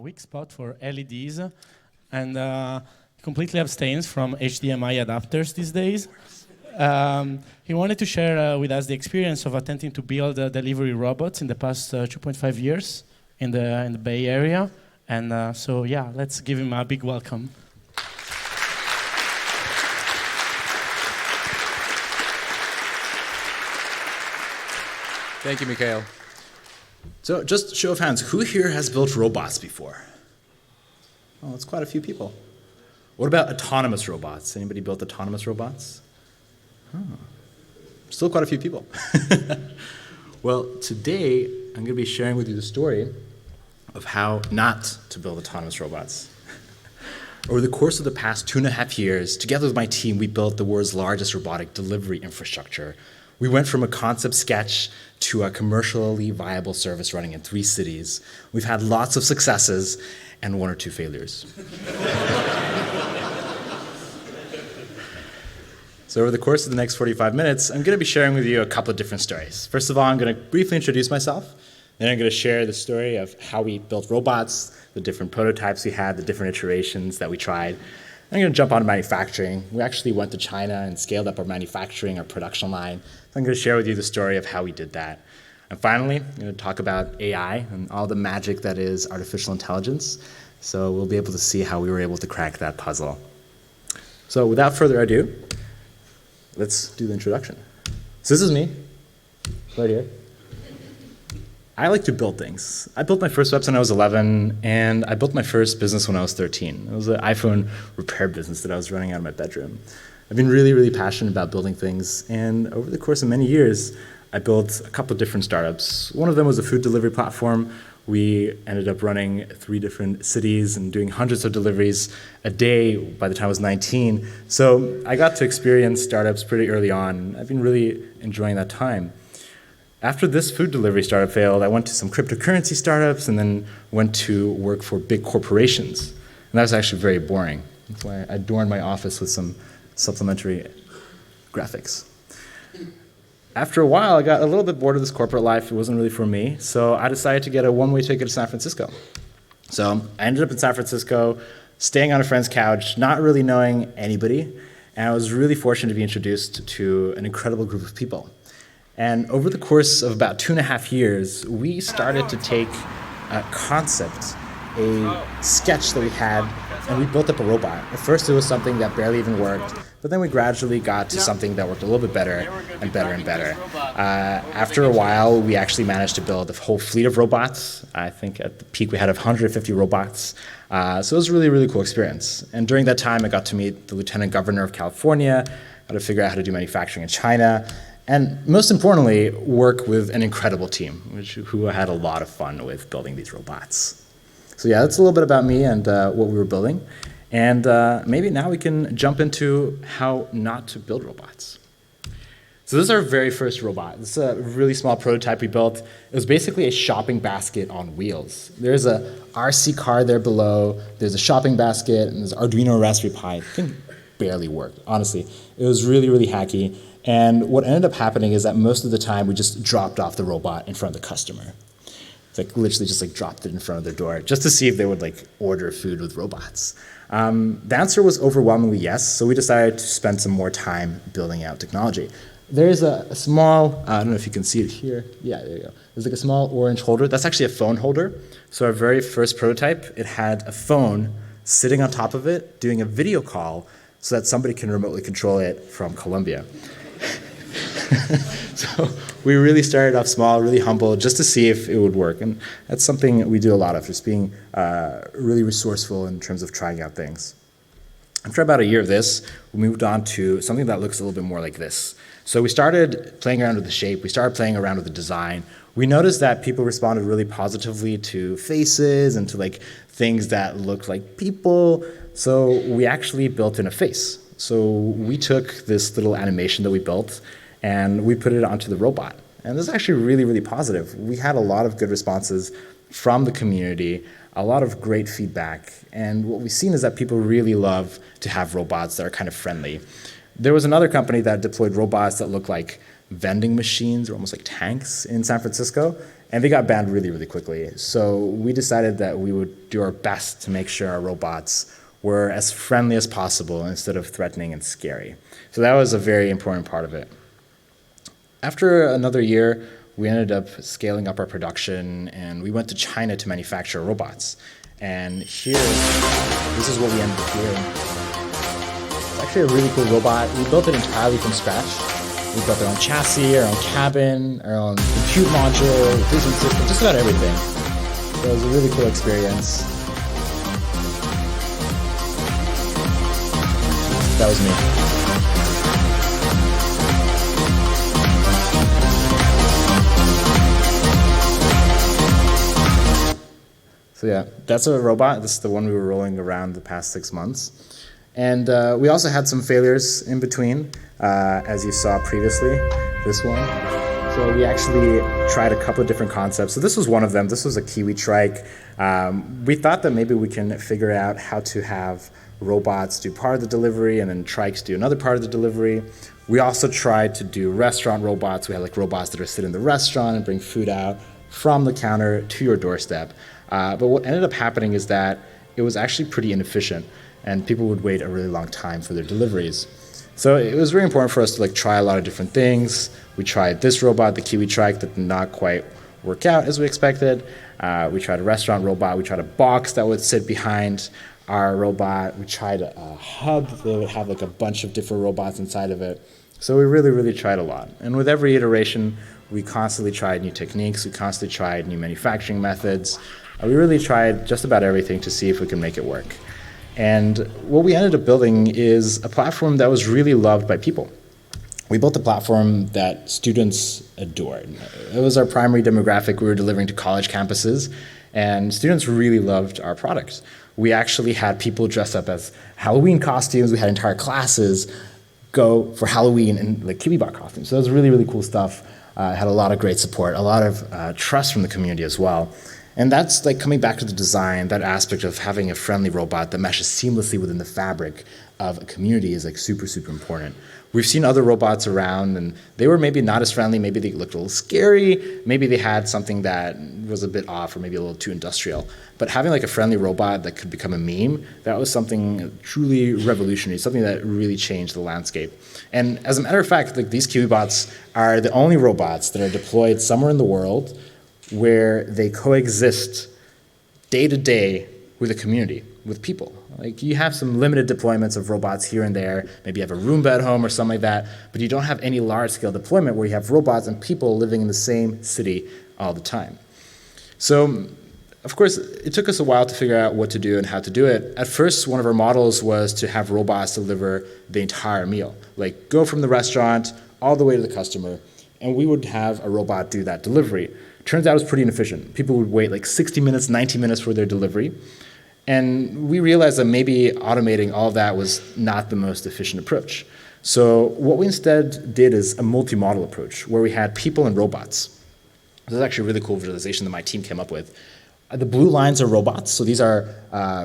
weak spot for LEDs and completely abstains from HDMI adapters these days. He wanted to share with us the experience of attempting to build delivery robots in the past 2.5 years in the Bay Area. And so, yeah, let's give him a big welcome. Thank you, Mikhail. So just show of hands, who here has built robots before? Oh, it's quite a few people. What about autonomous robots? Anybody built autonomous robots? Oh, still quite a few people. Well, today I'm going to be sharing with you the story of how not to build autonomous robots. Over the course of the past 2.5 years, together with my team, we built the world's largest robotic delivery infrastructure. We went from a concept sketch to a commercially viable service running in 3 cities. We've had lots of successes and 1 or 2 failures. So over the course of the next 45 minutes, I'm going to be sharing with you a couple of different stories. First of all, I'm going to briefly introduce myself. Then I'm going to share the story of how we built robots, the different prototypes we had, the different iterations that we tried. I'm going to jump on manufacturing. We actually went to China and scaled up our manufacturing, our production line. So I'm going to share with you the story of how we did that. And finally, I'm going to talk about AI and all the magic that is artificial intelligence. So we'll be able to see how we were able to crack that puzzle. So without further ado, let's do the introduction. So this is me, right here. I like to build things. I built my first website when I was 11, and I built my first business when I was 13. It was an iPhone repair business that I was running out of my bedroom. I've been really, really passionate about building things, and over the course of many years, I built a couple of different startups. One of them was a food delivery platform. We ended up running 3 different cities and doing hundreds of deliveries a day by the time I was 19. So I got to experience startups pretty early on. I've been really enjoying that time. After this food delivery startup failed, I went to some cryptocurrency startups and then went to work for big corporations. And that was actually very boring. That's why I adorned my office with some supplementary graphics. After a while, I got a little bit bored of this corporate life. It wasn't really for me. So I decided to get a one-way ticket to San Francisco. So I ended up in San Francisco, staying on a friend's couch, not really knowing anybody. And I was really fortunate to be introduced to an incredible group of people. And over the course of about 2.5 years, we started to take a concept, a sketch that we had, and we built up a robot. At first, it was something that barely even worked, but then we gradually got to something that worked a little bit better and better and better. After a while, we actually managed to build a whole fleet of robots. I think at the peak, we had 150 robots. So it was a really, really cool experience. And during that time, I got to meet the Lieutenant Governor of California, got to figure out how to do manufacturing in China, and most importantly, work with an incredible team, who had a lot of fun with building these robots. So yeah, that's a little bit about me and what we were building. And maybe now we can jump into how not to build robots. So this is our very first robot. This is a really small prototype we built. It was basically a shopping basket on wheels. There's a RC car there below. There's a shopping basket, and there's Arduino Raspberry Pi. It can barely work, honestly. It was really, really hacky. And what ended up happening is that most of the time we just dropped off the robot in front of the customer. It's like literally just like dropped it in front of their door just to see if they would like order food with robots. The answer was overwhelmingly yes, so we decided to spend some more time building out technology. There's a small, I don't know if you can see it here. Yeah, there you go. There's like a small orange holder. That's actually a phone holder. So our very first prototype, it had a phone sitting on top of it, doing a video call so that somebody can remotely control it from Colombia. So we really started off small, really humble, just to see if it would work. And that's something we do a lot of, just being really resourceful in terms of trying out things. After about a year of this, we moved on to something that looks a little bit more like this. So we started playing around with the shape. We started playing around with the design. We noticed that people responded really positively to faces and to like things that looked like people. So we actually built in a face. So we took this little animation that we built and we put it onto the robot. And this is actually really, really positive. We had a lot of good responses from the community, a lot of great feedback. And what we've seen is that people really love to have robots that are kind of friendly. There was another company that deployed robots that looked like vending machines or almost like tanks in San Francisco. and they got banned really, really quickly. So we decided that we would do our best to make sure our robots were as friendly as possible instead of threatening and scary. So that was a very important part of it. After another year, we ended up scaling up our production, and we went to China to manufacture robots. And here, this is what we ended up doing. It's actually a really cool robot. We built it entirely from scratch. We built our own chassis, our own cabin, our own compute module, vision system, just about everything. So it was a really cool experience. That was me. So yeah, that's a robot. This is the one we were rolling around the past 6 months. And we also had some failures in between, as you saw previously, this one. So we actually tried a couple of different concepts. So this was one of them. This was a Kiwi trike. We thought that maybe we can figure out how to have robots do part of the delivery and then trikes do another part of the delivery. We also tried to do restaurant robots. We had like robots that are sit in the restaurant and bring food out from the counter to your doorstep. But what ended up happening is that it was actually pretty inefficient, and people would wait a really long time for their deliveries. So it was very important for us to like try a lot of different things. We tried this robot, the Kiwi trike, that did not quite work out as we expected. We tried a restaurant robot. We tried a box that would sit behind our robot. We tried a hub that would have like a bunch of different robots inside of it. So we really, really tried a lot. And with every iteration, we constantly tried new techniques. We constantly tried new manufacturing methods. We really tried just about everything to see if we could make it work. And what we ended up building is a platform that was really loved by people. We built a platform that students adored. It was our primary demographic we were delivering to college campuses, and students really loved our product. We actually had people dressed up as Halloween costumes. We had entire classes go for Halloween in like KiwiBot costumes. So it was really, really cool stuff. Had a lot of great support, a lot of trust from the community as well. And that's like coming back to the design, that aspect of having a friendly robot that meshes seamlessly within the fabric of a community is like super, super important. We've seen other robots around, and they were maybe not as friendly. Maybe they looked a little scary. Maybe they had something that was a bit off or maybe a little too industrial. But having like a friendly robot that could become a meme, that was something truly revolutionary, something that really changed the landscape. And as a matter of fact, like these KiwiBots are the only robots that are deployed somewhere in the world where they coexist day to day with a community, with people. Like you have some limited deployments of robots here and there. Maybe you have a Roomba at home or something like that, but you don't have any large-scale deployment where you have robots and people living in the same city all the time. So, of course, it took us a while to figure out what to do and how to do it. At first, one of our models was to have robots deliver the entire meal, like go from the restaurant all the way to the customer, and we would have a robot do that delivery. Turns out it was pretty inefficient. People would wait like 60 minutes, 90 minutes for their delivery. And we realized that maybe automating all of that was not the most efficient approach. So what we instead did is a multi-model approach where we had people and robots. This is actually a really cool visualization that my team came up with. The blue lines are robots. So these are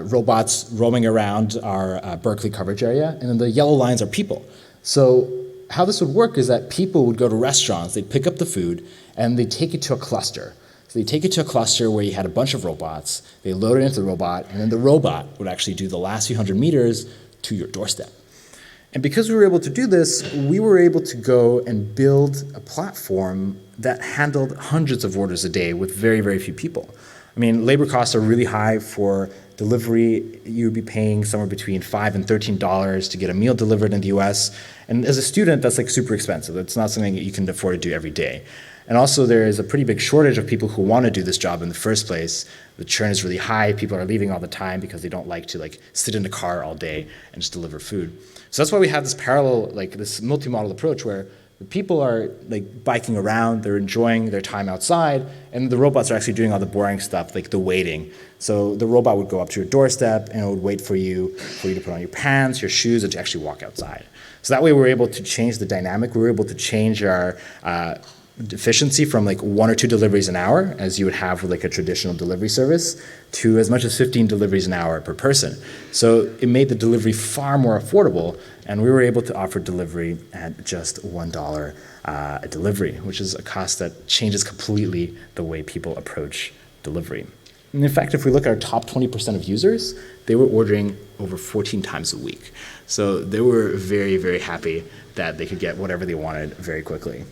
robots roaming around our Berkeley coverage area. And then the yellow lines are people. So how this would work is that people would go to restaurants, they'd pick up the food, and they'd take it to a cluster. So they take it to a cluster where you had a bunch of robots, they load it into the robot, and then the robot would actually do the last few hundred meters to your doorstep. And because we were able to do this, we were able to go and build a platform that handled hundreds of orders a day with very, very few people. I mean, labor costs are really high for delivery. You'd be paying somewhere between $5 and $13 to get a meal delivered in the US. And as a student, that's like super expensive. It's not something that you can afford to do every day. And also there is a pretty big shortage of people who want to do this job in the first place. The churn is really high. People are leaving all the time because they don't like to like sit in a car all day and just deliver food. So that's why we have this parallel, like this multi-model approach where the people are like biking around, they're enjoying their time outside, and the robots are actually doing all the boring stuff, like the waiting. So the robot would go up to your doorstep and it would wait for you to put on your pants, your shoes, and to actually walk outside. So that way we were able to change the dynamic. We were able to change our efficiency from like 1 or 2 deliveries an hour, as you would have with like a traditional delivery service, to as much as 15 deliveries an hour per person. So it made the delivery far more affordable, and we were able to offer delivery at just $1 a delivery, which is a cost that changes completely the way people approach delivery. And in fact, if we look at our top 20% of users, they were ordering over 14 times a week. So they were very, very happy that they could get whatever they wanted very quickly.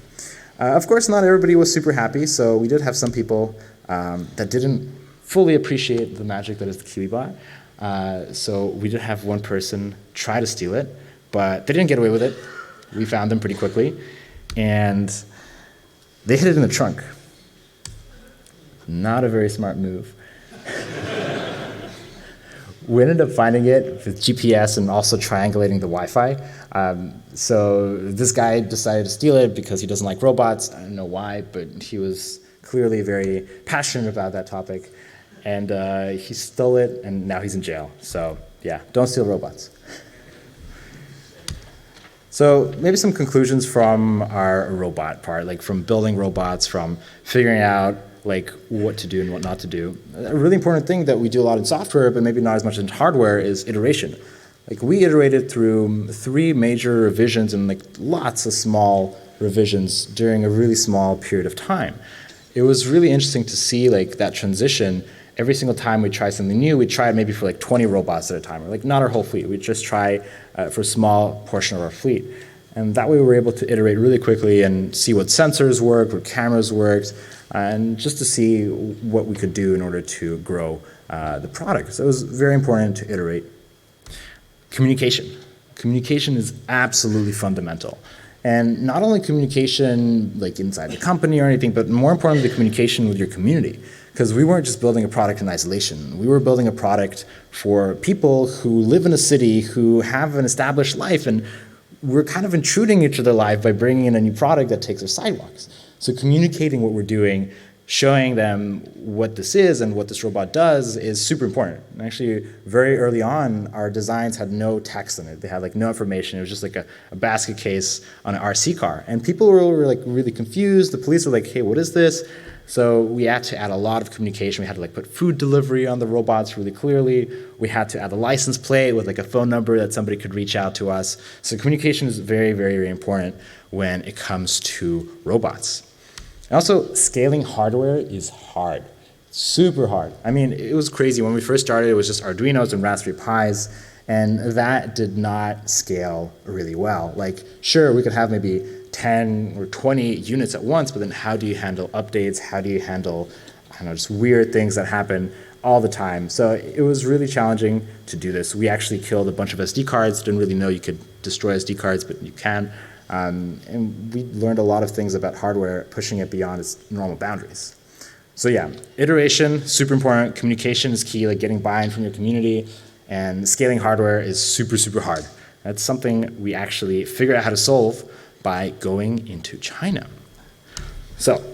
Of course, not everybody was super happy, so we did have some people that didn't fully appreciate the magic that is the KiwiBot. So we did have one person try to steal it, but they didn't get away with it. We found them pretty quickly, and they hid it in the trunk. Not a very smart move. We ended up finding it with GPS and also triangulating the Wi-Fi. So this guy decided to steal it because he doesn't like robots. I don't know why, but he was clearly very passionate about that topic. And he stole it, and now he's in jail. So yeah, don't steal robots. So maybe some conclusions from our robot part, like from building robots, from figuring out like what to do and what not to do. A really important thing that we do a lot in software, but maybe not as much in hardware, is iteration. Like we iterated through 3 major revisions and like lots of small revisions during a really small period of time. It was really interesting to see like that transition. Every single time we try something new, we try it maybe for like 20 robots at a time, or like not our whole fleet. We just try for a small portion of our fleet. And that way we were able to iterate really quickly and see what sensors worked, what cameras worked, and just to see what we could do in order to grow the product. So it was very important to iterate. Communication. Communication is absolutely fundamental. And not only communication like inside the company or anything, but more importantly, the communication with your community. Because we weren't just building a product in isolation. We were building a product for people who live in a city, who have an established life, and we're kind of intruding into their life by bringing in a new product that takes their sidewalks. So communicating what we're doing, showing them what this is and what this robot does is super important. And actually, very early on, our designs had no text in it. They had like no information. It was just like a basket case on an RC car. And people were like really confused. The police were like, hey, what is this? So we had to add a lot of communication. We had to like put food delivery on the robots really clearly. We had to add a license plate with like a phone number that somebody could reach out to us. So communication is very, very, very important when it comes to robots. And also, scaling hardware is hard, super hard. I mean, it was crazy. When we first started, it was just Arduinos and Raspberry Pis, and that did not scale really well. Like, sure, we could have maybe 10 or 20 units at once, but then how do you handle updates? How do you handle, I don't know, just weird things that happen all the time? So it was really challenging to do this. We actually killed a bunch of SD cards. Didn't really know you could destroy SD cards, but you can. And we learned a lot of things about hardware, pushing it beyond its normal boundaries. So yeah, iteration, super important. Communication is key, like getting buy-in from your community. And scaling hardware is super, super hard. That's something we actually figured out how to solve by going into China. So,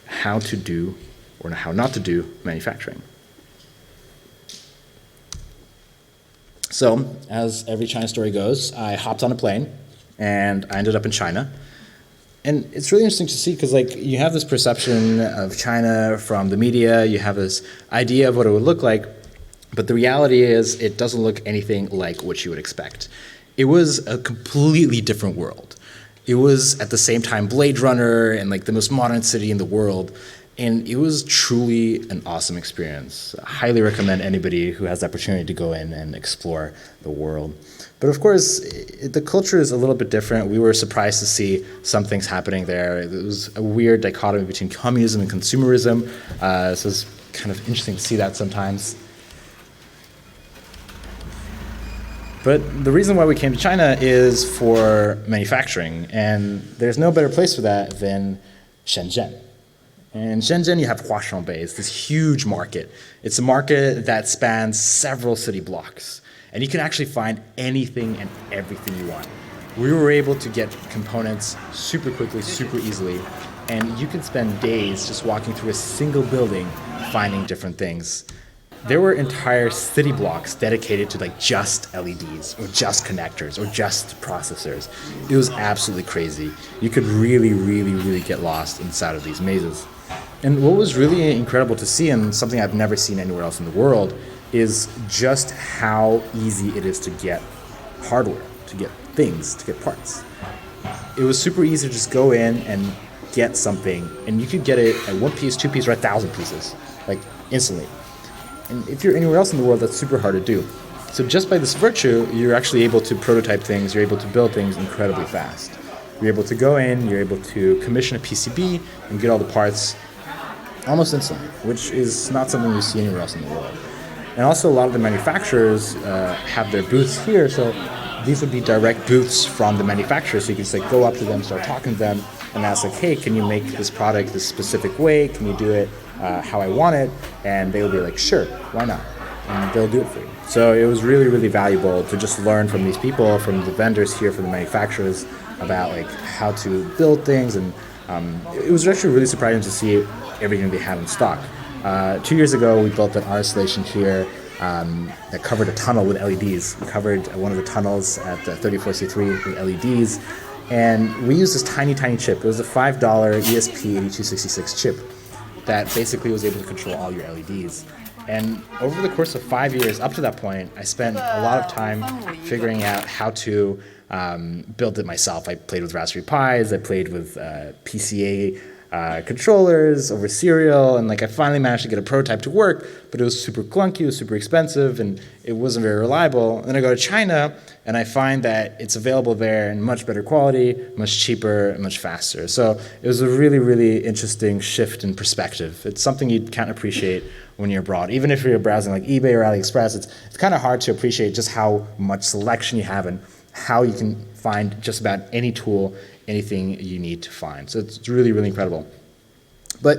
how to do, or how not to do, manufacturing. So, as every China story goes, I hopped on a plane, and I ended up in China. And it's really interesting to see, because like you have this perception of China from the media, you have this idea of what it would look like, but the reality is it doesn't look anything like what you would expect. It was a completely different world. It was at the same time Blade Runner and like the most modern city in the world. And it was truly an awesome experience. I highly recommend anybody who has the opportunity to go in and explore the world. But of course, the culture is a little bit different. We were surprised to see some things happening there. It was a weird dichotomy between communism and consumerism. So it's kind of interesting to see that sometimes. But the reason why we came to China is for manufacturing, and there's no better place for that than Shenzhen. And in Shenzhen, you have Huashangbei. It's this huge market. It's a market that spans several city blocks, and you can actually find anything and everything you want. We were able to get components super quickly, super easily, and you can spend days just walking through a single building finding different things. there were entire city blocks dedicated to like just LEDs or just connectors or just processors. It was absolutely crazy. You could really, really, really get lost inside of these mazes. And what was really incredible to see, and something I've never seen anywhere else in the world, is just how easy it is to get hardware, to get things, to get parts. It was super easy to just go in and get something, and you could get it at 1 piece, 2 pieces, or 1,000 pieces, like instantly. And if you're anywhere else in the world, that's super hard to do. So just by this virtue, you're actually able to prototype things, you're able to build things incredibly fast. You're able to go in, you're able to commission a PCB and get all the parts almost instantly, which is not something you see anywhere else in the world. And also a lot of the manufacturers have their booths here, so these would be direct booths from the manufacturer, so you can just like go up to them, start talking to them, and ask like, hey, can you make this product this specific way? Can you do it how I want it? And they'll be like, sure, why not? And they'll do it for you. So it was really, really valuable to just learn from these people, from the vendors here, from the manufacturers, about like how to build things. And it was actually really surprising to see everything they have in stock. 2 years ago, we built an art installation here that covered a tunnel with LEDs. We covered one of the tunnels at 34C3 with LEDs. And we used this tiny, tiny chip. It was a $5 ESP8266 chip that basically was able to control all your LEDs. And over the course of 5 years, up to that point, I spent a lot of time figuring out how to build it myself. I played with Raspberry Pis, I played with PCA controllers over serial, and like I finally managed to get a prototype to work, but it was super clunky, it was super expensive, and it wasn't very reliable. And then I go to China, and I find that it's available there in much better quality, much cheaper, and much faster. So it was a really, really interesting shift in perspective. It's something you can't appreciate when you're abroad. Even if you're browsing like eBay or AliExpress, it's kind of hard to appreciate just how much selection you have and how you can find just about any tool, anything you need to find. So it's really, really incredible. But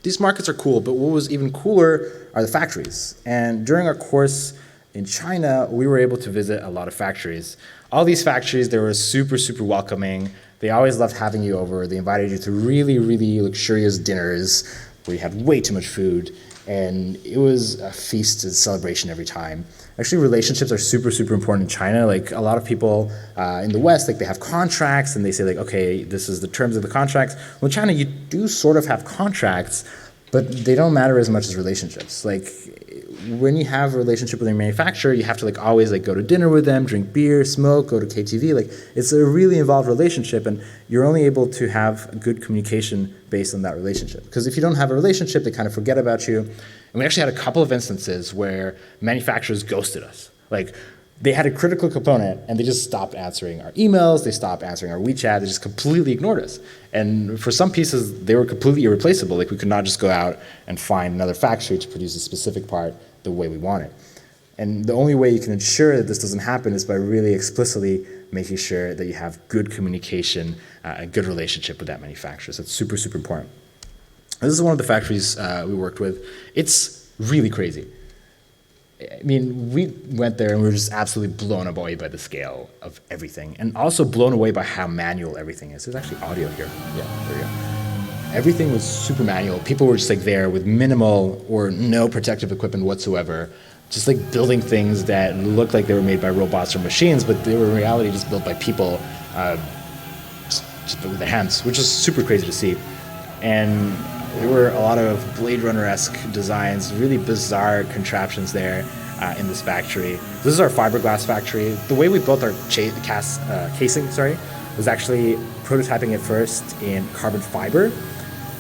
these markets are cool, but what was even cooler are the factories. And during our course in China, we were able to visit a lot of factories. All these factories, they were super, super welcoming. They always loved having you over. They invited you to really, really luxurious dinners where you had way too much food. And it was a feast and celebration every time. Actually, relationships are super, super important in China. Like a lot of people in the West, like they have contracts and they say like, okay, this is the terms of the contracts. Well, in China, you do sort of have contracts, but they don't matter as much as relationships. Like when you have a relationship with a manufacturer, you have to like always like go to dinner with them, drink beer, smoke, go to KTV. Like it's a really involved relationship, and you're only able to have good communication based on that relationship. Because if you don't have a relationship, they kind of forget about you. And we actually had a couple of instances where manufacturers ghosted us. Like they had a critical component and they just stopped answering our emails, they stopped answering our WeChat, they just completely ignored us. And for some pieces, they were completely irreplaceable. Like we could not just go out and find another factory to produce a specific part the way we want it. And the only way you can ensure that this doesn't happen is by really explicitly making sure that you have good communication, a good relationship with that manufacturer. So it's super, super important. This is one of the factories we worked with. It's really crazy. I mean, we went there and we were just absolutely blown away by the scale of everything, and also blown away by how manual everything is. There's actually audio here. Yeah, there we go. Everything was super manual. People were just like there with minimal or no protective equipment whatsoever, just like building things that looked like they were made by robots or machines, but they were in reality just built by people, just with their hands, which is super crazy to see. And there were a lot of Blade Runner-esque designs, really bizarre contraptions there in this factory. This is our fiberglass factory. The way we built our casing, was actually prototyping it first in carbon fiber,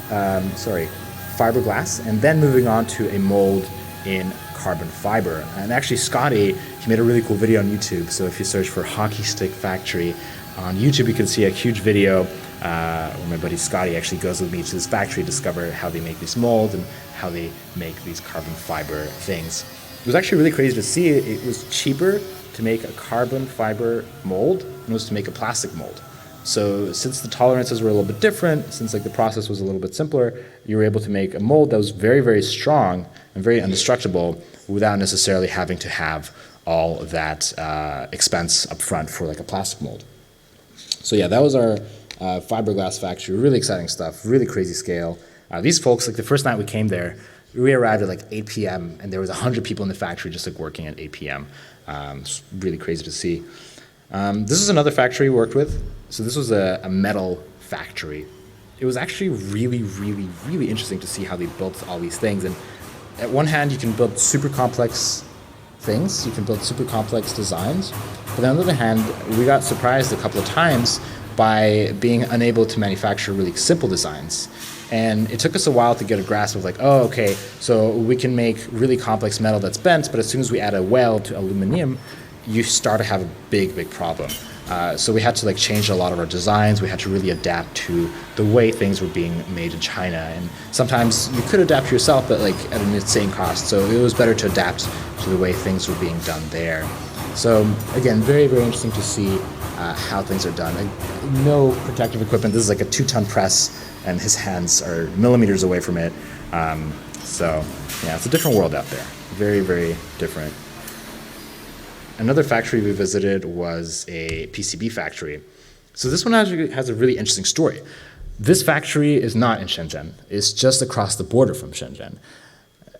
fiberglass, and then moving on to a mold in carbon fiber. And actually Scotty, he made a really cool video on YouTube. So if you search for Hockey Stick Factory on YouTube, you can see a huge video where my buddy Scotty actually goes with me to this factory to discover how they make these molds and how they make these carbon fiber things. It was actually really crazy to see. It was cheaper to make a carbon fiber mold than it was to make a plastic mold. So since the tolerances were a little bit different, since like the process was a little bit simpler, you were able to make a mold that was very, very strong and very indestructible without necessarily having to have all of that expense up front for like a plastic mold. So yeah, that was our fiberglass factory. Really exciting stuff, really crazy scale. These folks, like the first night we came there, We arrived at like 8 p.m. and there was 100 people in the factory just like working at 8 p.m. It's really crazy to see. This is another factory we worked with. So this was a metal factory. It was actually really, really, really interesting to see how they built all these things. And at one hand, you can build super complex things. You can build super complex designs. But on the other hand, we got surprised a couple of times by being unable to manufacture really simple designs. And it took us a while to get a grasp of like, oh, okay, so we can make really complex metal that's bent, but as soon as we add a weld to aluminum, you start to have a big, big problem. So we had to like change a lot of our designs. We had to really adapt to the way things were being made in China. And sometimes you could adapt yourself, but like at an insane cost. So it was better to adapt to the way things were being done there. So again, very, very interesting to see how things are done. Like, no protective equipment. This is like a 2-ton press, and his hands are millimeters away from it. So yeah, it's a different world out there. Very, very different. Another factory we visited was a PCB factory. So this one actually has a really interesting story. This factory is not in Shenzhen. It's just across the border from Shenzhen.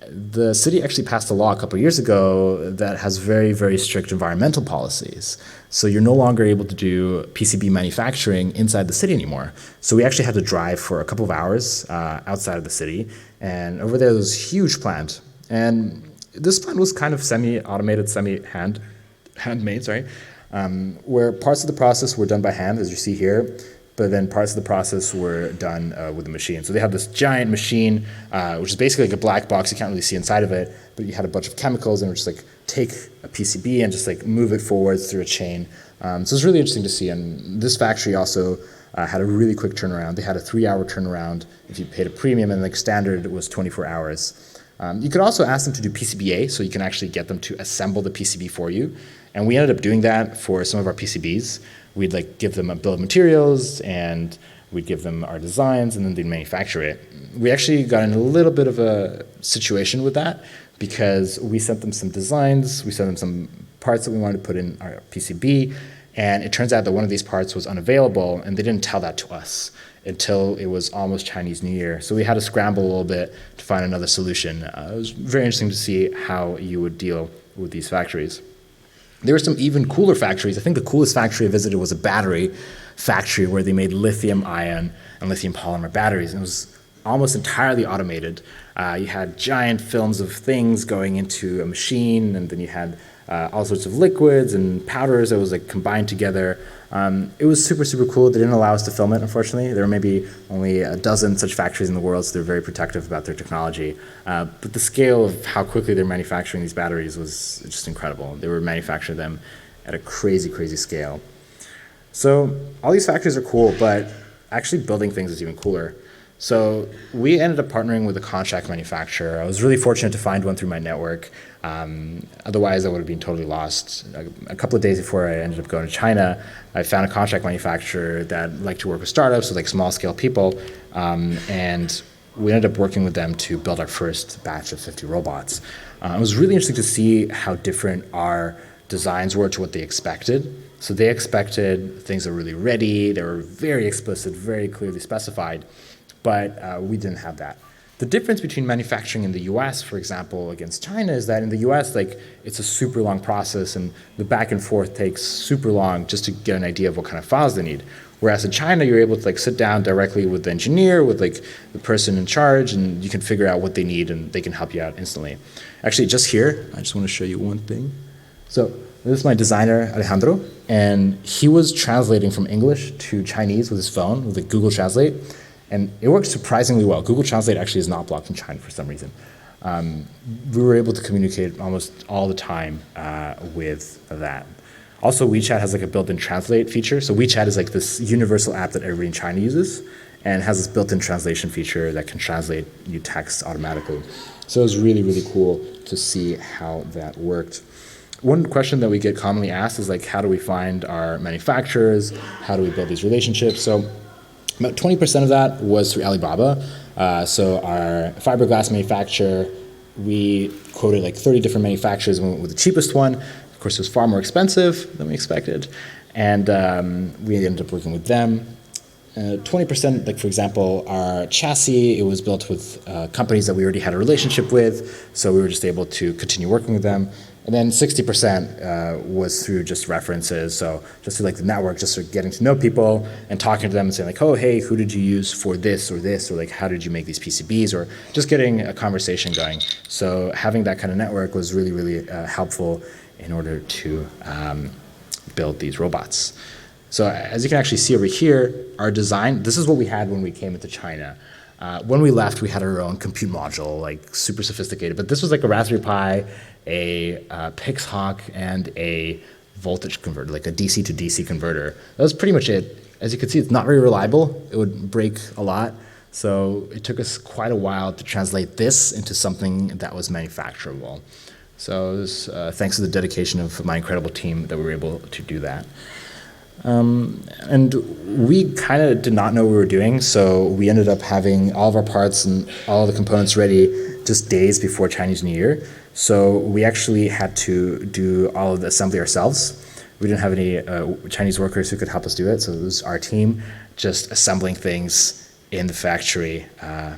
The city actually passed a law a couple of years ago that has very, very strict environmental policies. So you're no longer able to do PCB manufacturing inside the city anymore. So we actually had to drive for a couple of hours outside of the city. And over there was this huge plant. And this plant was kind of semi-automated, handmade, where parts of the process were done by hand, as you see here, but then parts of the process were done with a machine. So they have this giant machine, which is basically like a black box. You can't really see inside of it, but you had a bunch of chemicals and it would just like take a PCB and just like move it forwards through a chain. So it's really interesting to see. And this factory also had a really quick turnaround. They had a 3-hour turnaround if you paid a premium, and like standard was 24 hours. You could also ask them to do PCBA, so you can actually get them to assemble the PCB for you. And we ended up doing that for some of our PCBs. We'd like give them a bill of materials, and we'd give them our designs, and then they'd manufacture it. We actually got in a little bit of a situation with that because we sent them some designs, we sent them some parts that we wanted to put in our PCB, and it turns out that one of these parts was unavailable, and they didn't tell that to us until it was almost Chinese New Year. So we had to scramble a little bit to find another solution. It was very interesting to see how you would deal with these factories. There were some even cooler factories. I think the coolest factory I visited was a battery factory where they made lithium ion and lithium polymer batteries. And it was almost entirely automated. You had giant films of things going into a machine, and then you had all sorts of liquids and powders that was like combined together. It was super, super cool. They didn't allow us to film it, unfortunately. There were maybe only a dozen such factories in the world, so they're very protective about their technology. But the scale of how quickly they're manufacturing these batteries was just incredible. They were manufacturing them at a crazy, crazy scale. So all these factories are cool, but actually building things is even cooler. So we ended up partnering with a contract manufacturer. I was really fortunate to find one through my network. Otherwise, I would have been totally lost. A couple of days before I ended up going to China, I found a contract manufacturer that liked to work with startups, with like small-scale people, and we ended up working with them to build our first batch of 50 robots. It was really interesting to see how different our designs were to what they expected. So they expected things that were really ready, they were very explicit, very clearly specified, but we didn't have that. The difference between manufacturing in the US, for example, against China is that in the US, like, it's a super long process and the back and forth takes super long just to get an idea of what kind of files they need. Whereas in China, you're able to like sit down directly with the engineer, with like the person in charge, and you can figure out what they need and they can help you out instantly. Actually, just here, I just want to show you one thing. So this is my designer, Alejandro, and he was translating from English to Chinese with his phone, with like Google Translate. And it worked surprisingly well. Google Translate actually is not blocked in China for some reason. We were able to communicate almost all the time with that. Also, WeChat has like a built-in translate feature. So WeChat is like this universal app that everybody in China uses and has this built-in translation feature that can translate you text automatically. So it was really, really cool to see how that worked. One question that we get commonly asked is like, how do we find our manufacturers? How do we build these relationships? So about 20% of that was through Alibaba. So our fiberglass manufacturer, we quoted like 30 different manufacturers and went with the cheapest one. Of course, it was far more expensive than we expected. And we ended up working with them. 20%, like for example, our chassis, it was built with companies that we already had a relationship with, so we were just able to continue working with them. And then 60% was through just references, so just through like the network, just sort of getting to know people and talking to them and saying like, oh, hey, who did you use for this, or like how did you make these PCBs, or just getting a conversation going. So having that kind of network was really, really helpful in order to build these robots. So as you can actually see over here, our design, this is what we had when we came into China. When we left, we had our own compute module, like super sophisticated, but this was like a Raspberry Pi, a PixHawk, and a voltage converter, like a DC to DC converter. That was pretty much it. As you can see, it's not very reliable. It would break a lot. So it took us quite a while to translate this into something that was manufacturable. So it was thanks to the dedication of my incredible team that we were able to do that. And we kind of did not know what we were doing, so we ended up having all of our parts and all of the components ready just days before Chinese New Year. So we actually had to do all of the assembly ourselves. We didn't have any Chinese workers who could help us do it, so it was our team just assembling things in the factory,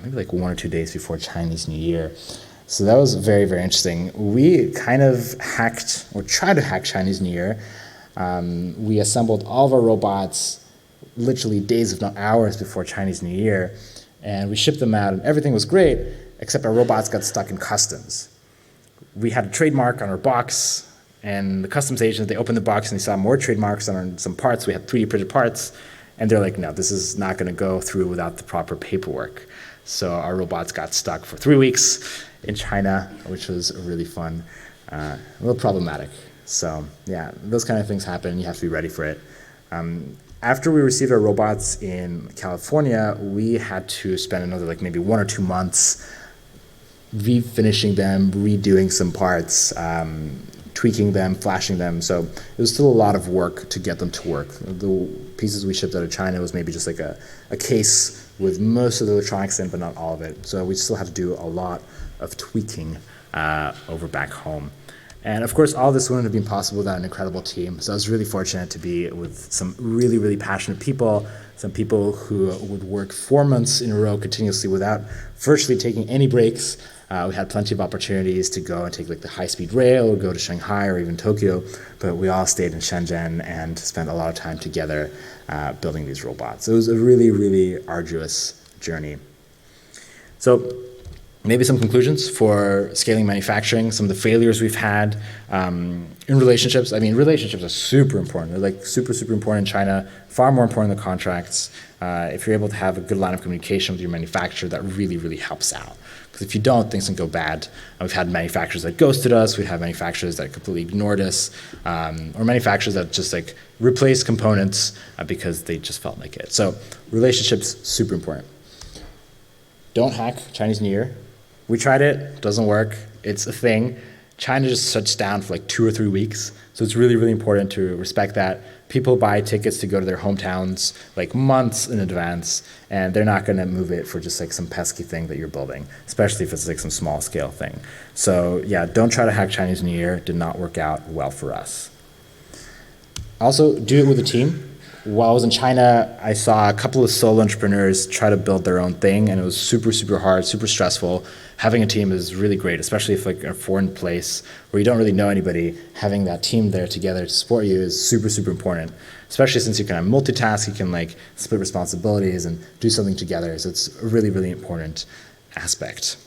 maybe like 1 or 2 days before Chinese New Year. So that was very, very interesting. We kind of hacked, or tried to hack Chinese New Year. We assembled all of our robots literally days, if not hours, before Chinese New Year, and we shipped them out, and everything was great, except our robots got stuck in customs. We had a trademark on our box, and the customs agent, they opened the box and they saw more trademarks on some parts. We had 3D printed parts, and they're like, no, this is not going to go through without the proper paperwork. So our robots got stuck for 3 weeks in China, which was really fun, a little problematic. So yeah, those kind of things happen. You have to be ready for it. After we received our robots in California, we had to spend another like maybe 1 or 2 months refinishing them, redoing some parts, tweaking them, flashing them. So it was still a lot of work to get them to work. The pieces we shipped out of China was maybe just like a case with most of the electronics in, but not all of it. So we still had to do a lot of tweaking over back home. And of course, all this wouldn't have been possible without an incredible team. So I was really fortunate to be with some really, really passionate people, some people who would work 4 months in a row continuously without virtually taking any breaks. We had plenty of opportunities to go and take like the high-speed rail or go to Shanghai or even Tokyo, but we all stayed in Shenzhen and spent a lot of time together building these robots. It was a really, really arduous journey. So maybe some conclusions for scaling manufacturing, some of the failures we've had in relationships. I mean, relationships are super important. They're like super, super important in China, far more important than contracts. If you're able to have a good line of communication with your manufacturer, that really, really helps out. Because if you don't, things can go bad. We've had manufacturers that ghosted us, we have manufacturers that completely ignored us, or manufacturers that just like replaced components because they just felt like it. So relationships, super important. Don't hack Chinese New Year. We tried it, doesn't work, it's a thing. China just shuts down for like 2 or 3 weeks, so it's really, really important to respect that. People buy tickets to go to their hometowns like months in advance, and they're not gonna move it for just like some pesky thing that you're building, especially if it's like some small scale thing. So yeah, don't try to hack Chinese New Year, did not work out well for us. Also, do it with a team. While I was in China, I saw a couple of solo entrepreneurs try to build their own thing, and it was super, super hard, super stressful. Having a team is really great, especially if like in a foreign place where you don't really know anybody. Having that team there together to support you is super, super important, especially since you can multitask, you can like split responsibilities and do something together. So it's a really, really important aspect.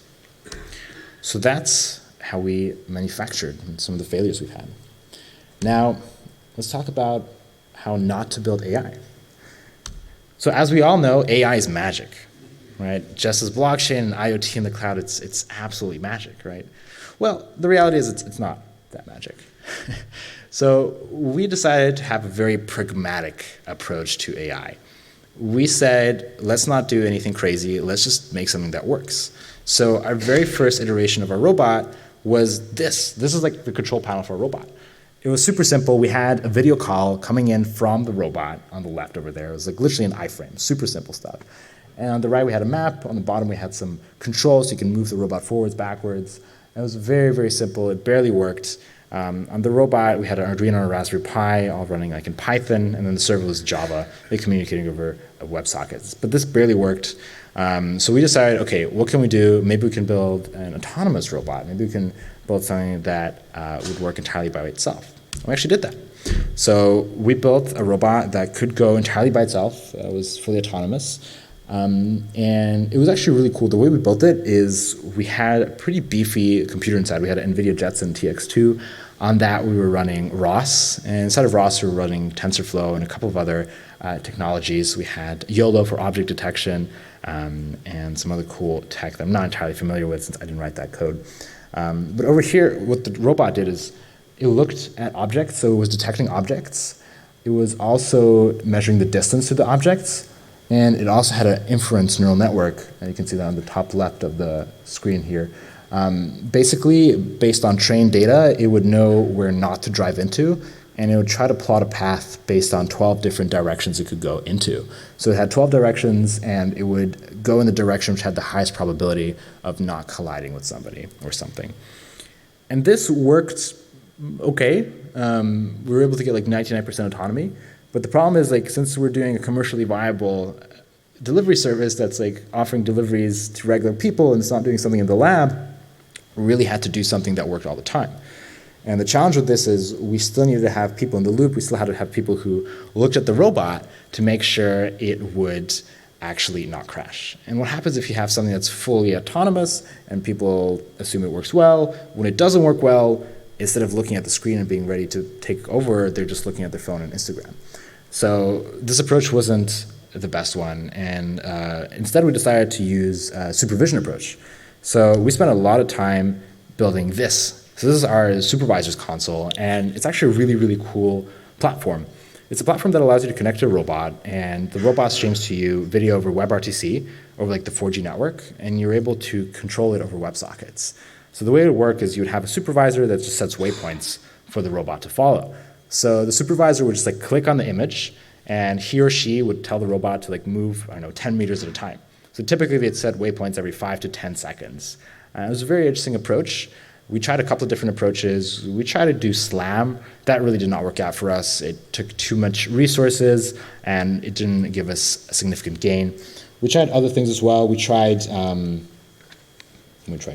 So that's how we manufactured and some of the failures we've had. Now, let's talk about how not to build AI. So as we all know, AI is magic, right? Just as blockchain and IoT in the cloud, it's absolutely magic, right? Well, the reality is it's not that magic. So we decided to have a very pragmatic approach to AI. We said, let's not do anything crazy, let's just make something that works. So our very first iteration of our robot was this. This is like the control panel for a robot. It was super simple. We had a video call coming in from the robot on the left over there. It was like literally an iframe, super simple stuff. And on the right, we had a map. On the bottom, we had some controls so you can move the robot forwards, backwards. And it was very, very simple. It barely worked. On the robot, we had an Arduino and a Raspberry Pi, all running like in Python, and then the server was Java, they communicating over WebSockets. But this barely worked. So we decided, okay, what can we do? Maybe we can build an autonomous robot. Maybe we can build something that would work entirely by itself. We actually did that. So we built a robot that could go entirely by itself. It was fully autonomous. And it was actually really cool. The way we built it is we had a pretty beefy computer inside. We had an NVIDIA Jetson TX2. On that, we were running ROS. And inside of ROS, we were running TensorFlow and a couple of other technologies. We had YOLO for object detection and some other cool tech that I'm not entirely familiar with since I didn't write that code. But over here, what the robot did is it looked at objects, so it was detecting objects. It was also measuring the distance to the objects. And it also had an inference neural network, and you can see that on the top left of the screen here. Basically, based on trained data, it would know where not to drive into, and it would try to plot a path based on 12 different directions it could go into. So it had 12 directions, and it would go in the direction which had the highest probability of not colliding with somebody or something. And this worked okay. We were able to get like 99% autonomy. But the problem is, like, since we're doing a commercially viable delivery service that's like offering deliveries to regular people and it's not doing something in the lab, we really had to do something that worked all the time. And the challenge with this is we still needed to have people in the loop. We still had to have people who looked at the robot to make sure it would actually not crash. And what happens if you have something that's fully autonomous and people assume it works well? When it doesn't work well, instead of looking at the screen and being ready to take over, they're just looking at their phone and Instagram. So this approach wasn't the best one, and instead we decided to use a supervision approach. So we spent a lot of time building this. So this is our supervisor's console, and it's actually a really, really cool platform. It's a platform that allows you to connect to a robot, and the robot streams to you video over WebRTC, over like the 4G network, and you're able to control it over WebSockets. So the way it would work is you would have a supervisor that just sets waypoints for the robot to follow. So the supervisor would just like click on the image, and he or she would tell the robot to like move, 10 meters at a time. So typically they'd set waypoints every 5 to 10 seconds. It was a very interesting approach. We tried a couple of different approaches. We tried to do SLAM. That really did not work out for us. It took too much resources, and it didn't give us a significant gain. We tried other things as well. We tried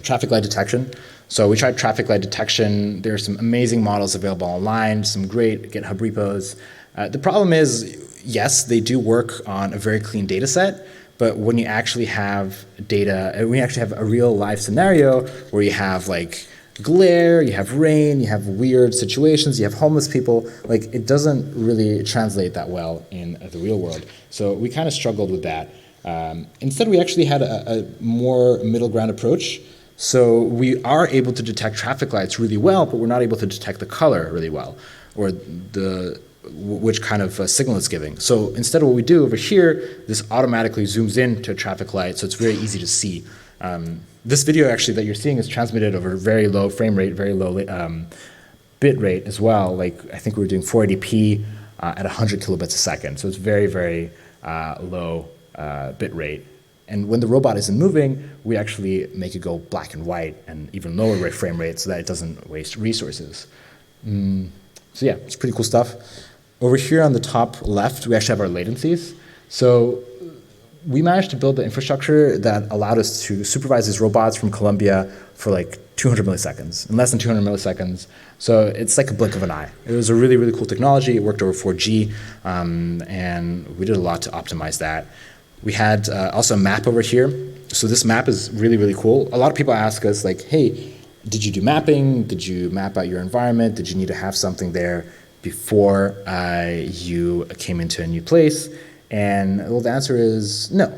traffic light detection. So we tried traffic light detection. There are some amazing models available online, some great GitHub repos. The problem is, yes, they do work on a very clean data set, but when you actually have data, when you actually have a real life scenario where you have like glare, you have rain, you have weird situations, you have homeless people, like it doesn't really translate that well in the real world. So we kind of struggled with that. Instead, we actually had a more middle ground approach. So we are able to detect traffic lights really well, but we're not able to detect the color really well, or which kind of signal it's giving. So instead of what we do over here, this automatically zooms in to a traffic light, so it's very easy to see. This video actually that you're seeing is transmitted over very low frame rate, very low bit rate as well. Like I think we were doing 480p at 100 kilobits a second, so it's very, very low bit rate. And when the robot isn't moving, we actually make it go black and white and even lower frame rate so that it doesn't waste resources. So yeah, it's pretty cool stuff. Over here on the top left, we actually have our latencies. So we managed to build the infrastructure that allowed us to supervise these robots from Colombia for like 200 milliseconds, in less than 200 milliseconds. So it's like a blink of an eye. It was a really, really cool technology. It worked over 4G, and we did a lot to optimize that. We had also a map over here. So this map is really, really cool. A lot of people ask us like, hey, did you do mapping? Did you map out your environment? Did you need to have something there before you came into a new place? And well, the answer is no.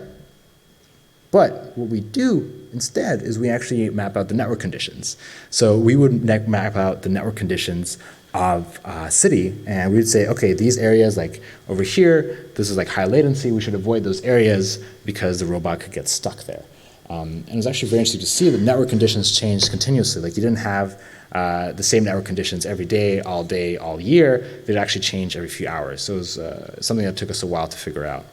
But what we do instead is we actually map out the network conditions. So we would map out the network conditions of a city, and we would say, okay, these areas like over here, this is like high latency, we should avoid those areas because the robot could get stuck there. And it was actually very interesting to see the network conditions change continuously. Like you didn't have the same network conditions every day, all year. They'd actually change every few hours. So it was something that took us a while to figure out.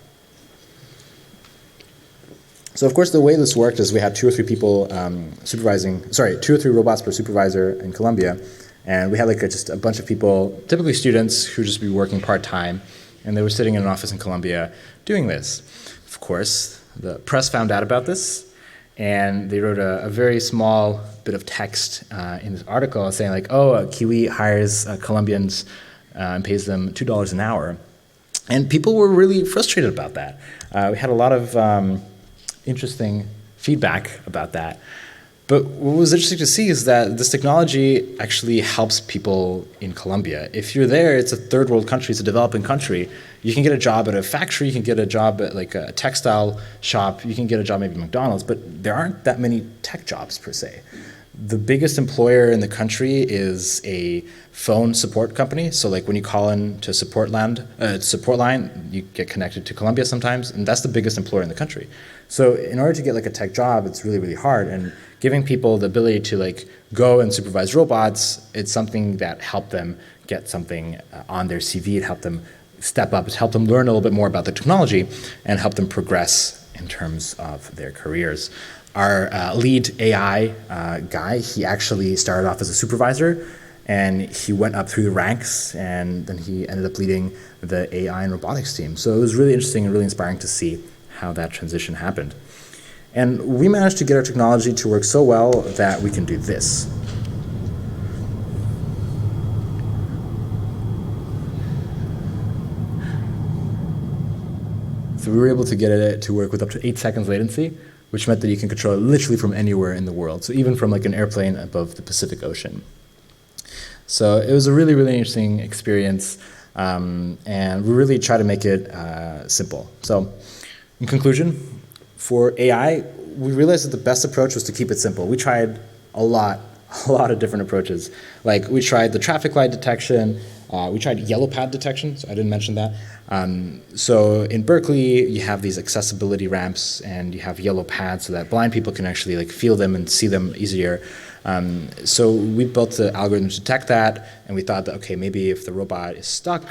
So of course, the way this worked is we had 2 or 3 people two or three robots per supervisor in Colombia. And we had like just a bunch of people, typically students, who just be working part-time, and they were sitting in an office in Columbia doing this. Of course, the press found out about this, and they wrote a very small bit of text in this article saying like, oh, Kiwi hires Colombians and pays them $2 an hour. And people were really frustrated about that. We had a lot of interesting feedback about that. But what was interesting to see is that this technology actually helps people in Colombia. If you're there, it's a third world country, it's a developing country. You can get a job at a factory, you can get a job at like a textile shop, you can get a job maybe at McDonald's, but there aren't that many tech jobs per se. The biggest employer in the country is a phone support company. So like when you call in to support line, you get connected to Colombia sometimes, and that's the biggest employer in the country. So in order to get like a tech job, it's really, really hard. And giving people the ability to like go and supervise robots, it's something that helped them get something on their CV. It helped them step up. It helped them learn a little bit more about the technology and help them progress in terms of their careers. Our lead AI guy, he actually started off as a supervisor, and he went up through the ranks, and then he ended up leading the AI and robotics team. So it was really interesting and really inspiring to see how that transition happened. And we managed to get our technology to work so well that we can do this. So we were able to get it to work with up to 8 seconds latency, which meant that you can control it literally from anywhere in the world. So even from like an airplane above the Pacific Ocean. So it was a really, really interesting experience, and we really try to make it simple. So in conclusion, for AI, we realized that the best approach was to keep it simple. We tried a lot of different approaches. Like we tried the traffic light detection, we tried yellow pad detection, so I didn't mention that. So in Berkeley, you have these accessibility ramps and you have yellow pads so that blind people can actually like feel them and see them easier. So we built the algorithm to detect that, and we thought that, okay, maybe if the robot is stuck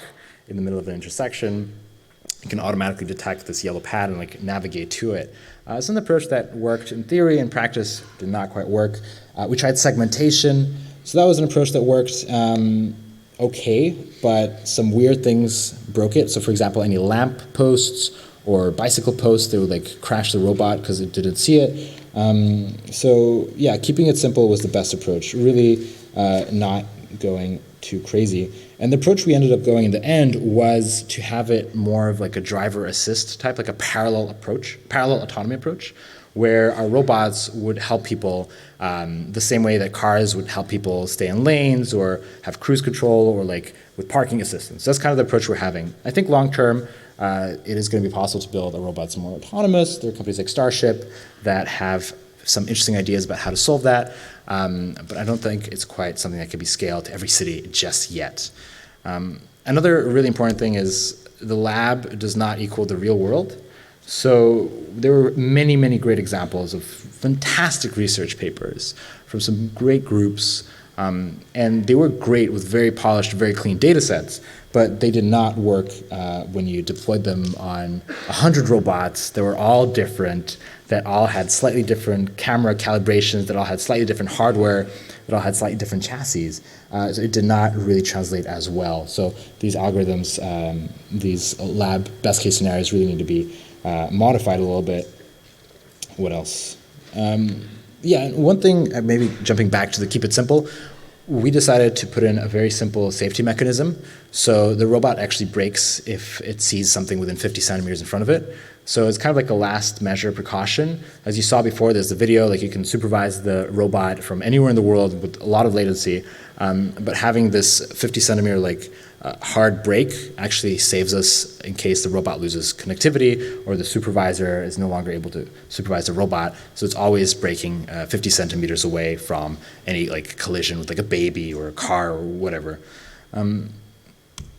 in the middle of an intersection, it can automatically detect this yellow pad and like navigate to it. It's an approach that worked in theory. In practice, did not quite work. We tried segmentation. So that was an approach that worked okay, but some weird things broke it. So for example, any lamp posts or bicycle posts, they would like crash the robot because it didn't see it. So yeah, keeping it simple was the best approach, really not going too crazy. And the approach we ended up going in the end was to have it more of like a driver assist type, like a parallel autonomy approach, where our robots would help people the same way that cars would help people stay in lanes or have cruise control or like with parking assistance. That's kind of the approach we're having. I think long term, it is going to be possible to build a robot that's more autonomous. There are companies like Starship that have some interesting ideas about how to solve that, but I don't think it's quite something that can be scaled to every city just yet. Another really important thing is the lab does not equal the real world. So there were many, many great examples of fantastic research papers from some great groups, and they were great with very polished, very clean data sets, but they did not work when you deployed them on 100 robots that were all different, that all had slightly different camera calibrations, that all had slightly different hardware, that all had slightly different chassis. So it did not really translate as well. So these algorithms, these lab best case scenarios really need to be modified a little bit. What else? Yeah, one thing, maybe jumping back to the keep it simple, we decided to put in a very simple safety mechanism. So the robot actually brakes if it sees something within 50 centimeters in front of it. So it's kind of like a last measure precaution. As you saw before, there's the video, like you can supervise the robot from anywhere in the world with a lot of latency. But having this 50 centimeter like hard brake actually saves us in case the robot loses connectivity or the supervisor is no longer able to supervise the robot. So it's always braking 50 centimeters away from any like collision with like a baby or a car or whatever.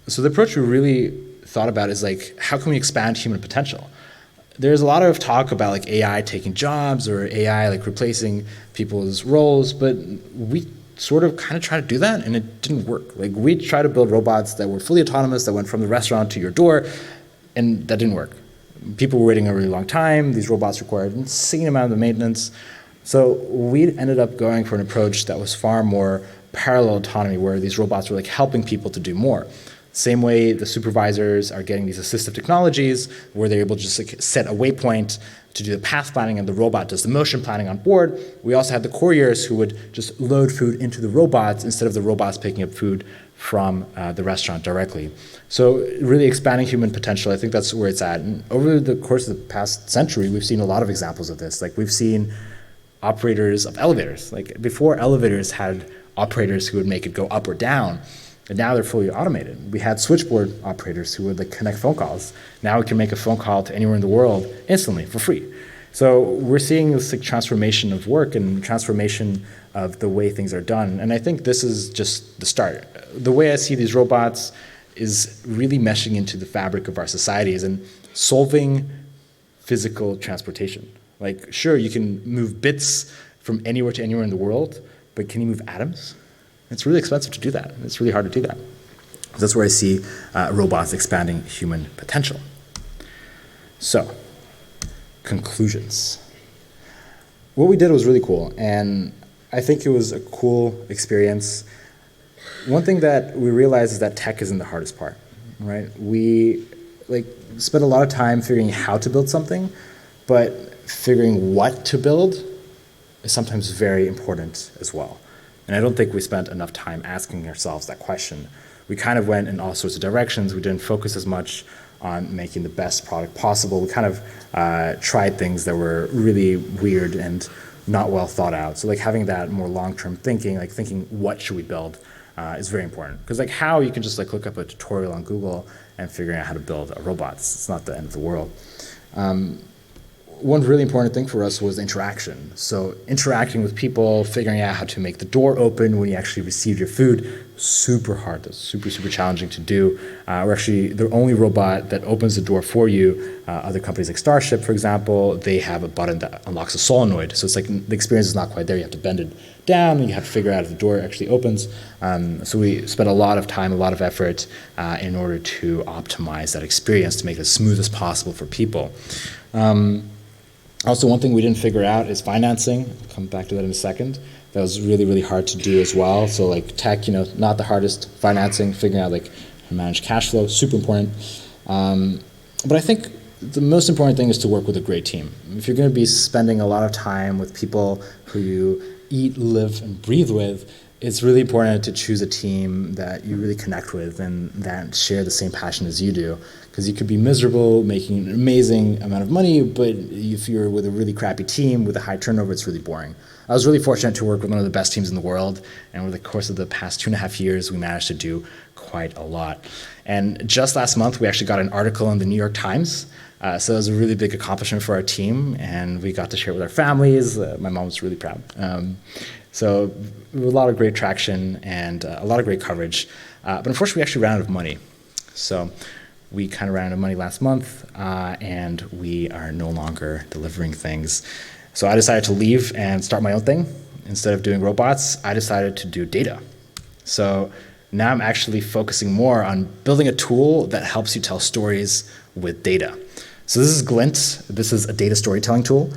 So the approach we really thought about is like, how can we expand human potential? There's a lot of talk about like AI taking jobs or AI like replacing people's roles, but we sort of kind of try to do that, and it didn't work. Like we tried to build robots that were fully autonomous, that went from the restaurant to your door, and that didn't work. People were waiting a really long time. These robots required an insane amount of maintenance. So we ended up going for an approach that was far more parallel autonomy where these robots were like helping people to do more. Same way the supervisors are getting these assistive technologies where they're able to just like set a waypoint to do the path planning and the robot does the motion planning on board. We also had the couriers who would just load food into the robots instead of the robots picking up food from the restaurant directly. So really expanding human potential, I think that's where it's at. And over the course of the past century, we've seen a lot of examples of this. Like we've seen operators of elevators. Like before elevators had operators who would make it go up or down, and now they're fully automated. We had switchboard operators who would like connect phone calls. Now we can make a phone call to anywhere in the world instantly for free. So we're seeing this like transformation of work and transformation of the way things are done. And I think this is just the start. The way I see these robots is really meshing into the fabric of our societies and solving physical transportation. Like, sure, you can move bits from anywhere to anywhere in the world, but can you move atoms? It's really expensive to do that. It's really hard to do that. That's where I see robots expanding human potential. So, conclusions. What we did was really cool, and I think it was a cool experience. One thing that we realized is that tech isn't the hardest part, right? We spent a lot of time figuring how to build something, but figuring what to build is sometimes very important as well. And I don't think we spent enough time asking ourselves that question. We kind of went in all sorts of directions. We didn't focus as much on making the best product possible. We kind of tried things that were really weird and not well thought out. So like having that more long-term thinking, like thinking what should we build is very important. Because like how you can just like look up a tutorial on Google and figuring out how to build a robot. It's not the end of the world. One really important thing for us was interaction. So interacting with people, figuring out how to make the door open when you actually receive your food, super hard. That's super, super challenging to do. We're actually the only robot that opens the door for you. Other companies like Starship, for example, they have a button that unlocks a solenoid. So it's like the experience is not quite there. You have to bend it down and you have to figure out if the door actually opens. So we spent a lot of time, a lot of effort in order to optimize that experience to make it as smooth as possible for people. Also, one thing we didn't figure out is financing. I'll come back to that in a second. That was really, really hard to do as well. So like tech, not the hardest. Financing, figuring out like how to manage cash flow, super important. But I think the most important thing is to work with a great team. If you're going to be spending a lot of time with people who you eat, live, and breathe with, it's really important to choose a team that you really connect with and that share the same passion as you do. Because you could be miserable making an amazing amount of money, but if you're with a really crappy team with a high turnover, it's really boring. I was really fortunate to work with one of the best teams in the world, and over the course of the past 2.5 years, we managed to do quite a lot. And just last month, we actually got an article in the New York Times. So it was a really big accomplishment for our team, and we got to share it with our families. My mom was really proud. So a lot of great traction and a lot of great coverage. But unfortunately, we actually ran out of money. So we kind of ran out of money last month, and we are no longer delivering things. So I decided to leave and start my own thing. Instead of doing robots, I decided to do data. So now I'm actually focusing more on building a tool that helps you tell stories with data. So this is Glint. This is a data storytelling tool.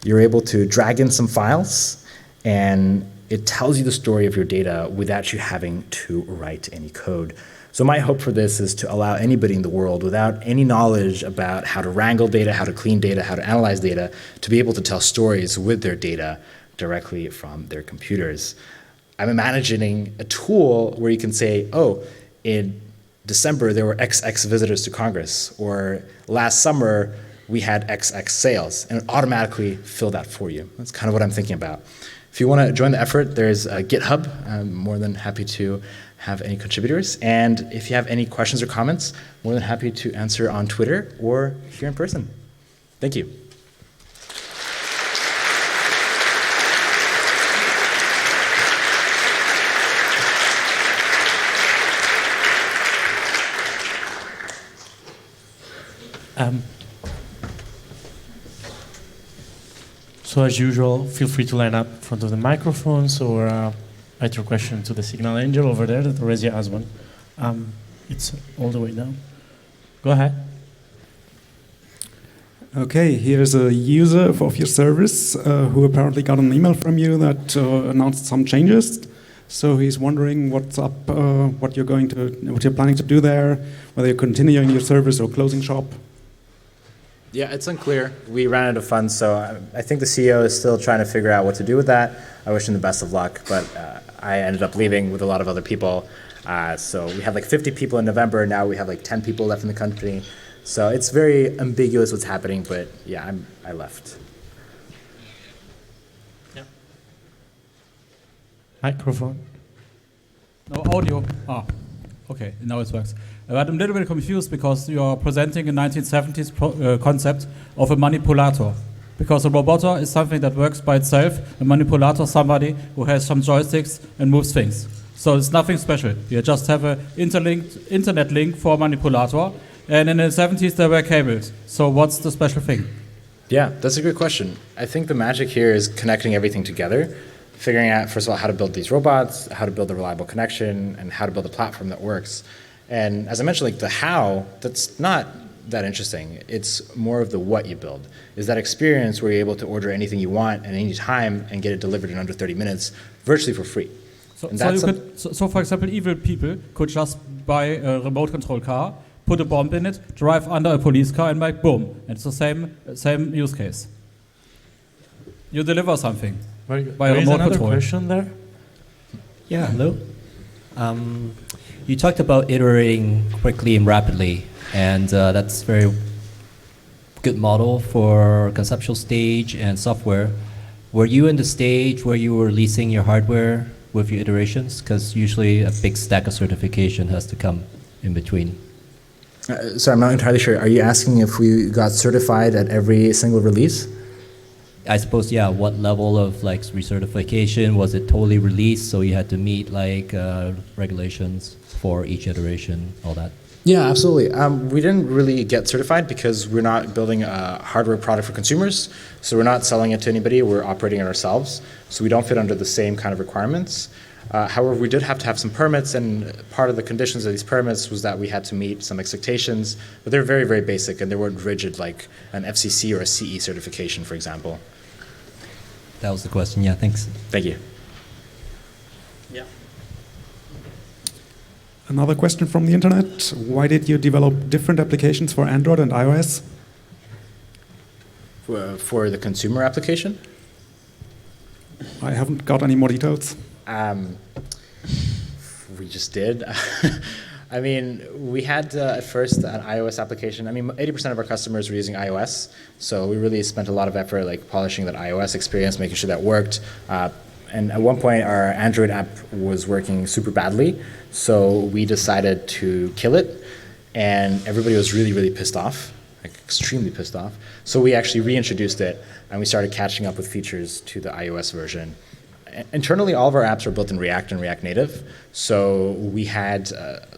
You're able to drag in some files, and it tells you the story of your data without you having to write any code. So my hope for this is to allow anybody in the world without any knowledge about how to wrangle data, how to clean data, how to analyze data, to be able to tell stories with their data directly from their computers. I'm imagining a tool where you can say, oh, in December there were XX visitors to Congress, or last summer we had XX sales, and it automatically fill that for you. That's kind of what I'm thinking about. If you want to join the effort, there's a GitHub. I'm more than happy to have any contributors. And if you have any questions or comments, more than happy to answer on Twitter or here in person. Thank you. So as usual, feel free to line up in front of the microphones or write your question to the Signal Angel over there that already has one. It's all the way down. Go ahead. Okay, here's a user of your service who apparently got an email from you that announced some changes. So he's wondering what's up, what you're planning to do there, whether you're continuing your service or closing shop. Yeah, it's unclear. We ran out of funds, so I think the CEO is still trying to figure out what to do with that. I wish him the best of luck, but I ended up leaving with a lot of other people. So we had like 50 people in November, now we have like 10 people left in the company. So it's very ambiguous what's happening, but yeah, I left. Yeah. Microphone. No audio. Ah, okay, now it works. But I'm a little bit confused because you are presenting a 1970s concept of a manipulator. Because a roboter is something that works by itself. A manipulator is somebody who has some joysticks and moves things. So it's nothing special. You just have an internet link for a manipulator. And in the 70s there were cables. So what's the special thing? Yeah, that's a good question. I think the magic here is connecting everything together, figuring out, first of all, how to build these robots, how to build a reliable connection, and how to build a platform that works. And as I mentioned, like the how, that's not that interesting. It's more of the what you build. Is that experience where you're able to order anything you want at any time and get it delivered in under 30 minutes, virtually for free. So for example, evil people could just buy a remote control car, put a bomb in it, drive under a police car and make boom. And it's the same use case. You deliver something by a remote control. Question there? Yeah, hello. You talked about iterating quickly and rapidly, and that's very good model for conceptual stage and software. Were you in the stage where you were releasing your hardware with your iterations? Because usually a big stack of certification has to come in between. So I'm not entirely sure. Are you asking if we got certified at every single release? I suppose, yeah, what level of like recertification? Was it totally released, so you had to meet like regulations for each iteration, all that? Yeah, absolutely. We didn't really get certified because we're not building a hardware product for consumers. So we're not selling it to anybody, we're operating it ourselves. So we don't fit under the same kind of requirements. However, we did have to have some permits, and part of the conditions of these permits was that we had to meet some expectations, but they're very, very basic and they weren't rigid like an FCC or a CE certification, for example. That was the question, yeah, thanks. Thank you. Yeah. Another question from the internet. Why did you develop different applications for Android and iOS? For the consumer application? I haven't got any more details. We just did. I mean, we had at first an iOS application. I mean, 80% of our customers were using iOS, so we really spent a lot of effort like polishing that iOS experience, making sure that worked. And at one point, our Android app was working super badly, so we decided to kill it, and everybody was really, really pissed off, like extremely pissed off. So we actually reintroduced it, and we started catching up with features to the iOS version. Internally, all of our apps are built in React and React Native, so we had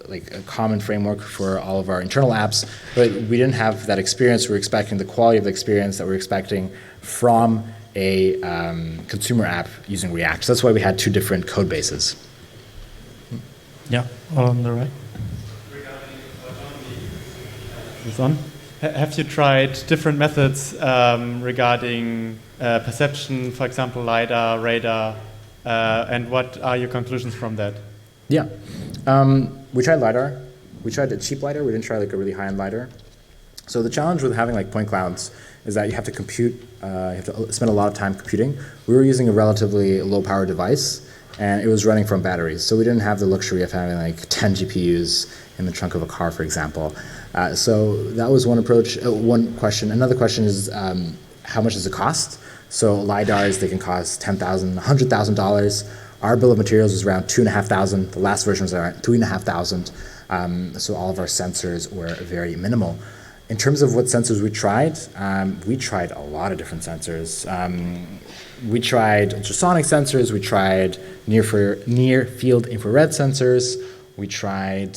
like a common framework for all of our internal apps, but we didn't have that experience. We were expecting the quality of the experience that we were expecting from a consumer app using React. So that's why we had two different code bases. Yeah, on the right. Is this on? Have you tried different methods regarding perception, for example, LiDAR, radar, and what are your conclusions from that? Yeah, we tried LiDAR. We tried a cheap LiDAR. We didn't try like a really high-end LiDAR. So the challenge with having like point clouds is that you have to compute, you have to spend a lot of time computing. We were using a relatively low-power device, and it was running from batteries. So we didn't have the luxury of having like 10 GPUs in the trunk of a car, for example. So that was one approach, one question. Another question is how much does it cost? So LiDARs, they can cost $10,000, $100,000. Our bill of materials was around $2,500. The last version was around $3,500. So all of our sensors were very minimal. In terms of what sensors we tried a lot of different sensors. We tried ultrasonic sensors, we tried near field infrared sensors, we tried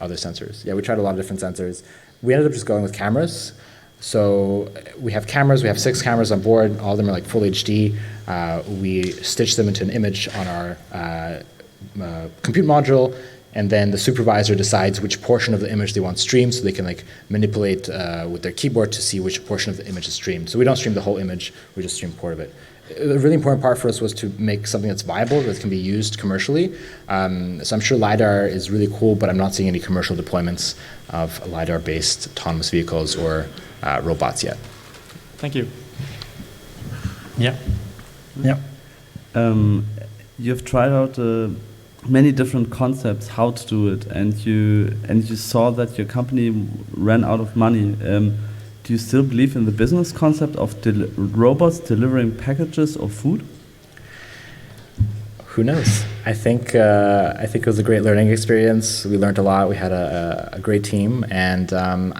other sensors. Yeah, we tried a lot of different sensors. We ended up just going with cameras. So we have cameras, we have 6 cameras on board, all of them are like full HD. We stitched them into an image on our compute module, and then the supervisor decides which portion of the image they want streamed, so they can like manipulate with their keyboard to see which portion of the image is streamed. So we don't stream the whole image, we just stream part of it. A really important part for us was to make something that's viable, that can be used commercially. So I'm sure LiDAR is really cool, but I'm not seeing any commercial deployments of LiDAR-based autonomous vehicles or robots yet. Thank you. Yeah. Yeah. You've tried out many different concepts how to do it, and you saw that your company ran out of money. Do you still believe in the business concept of robots delivering packages of food? Who knows? I think it was a great learning experience. We learned a lot. We had a great team, and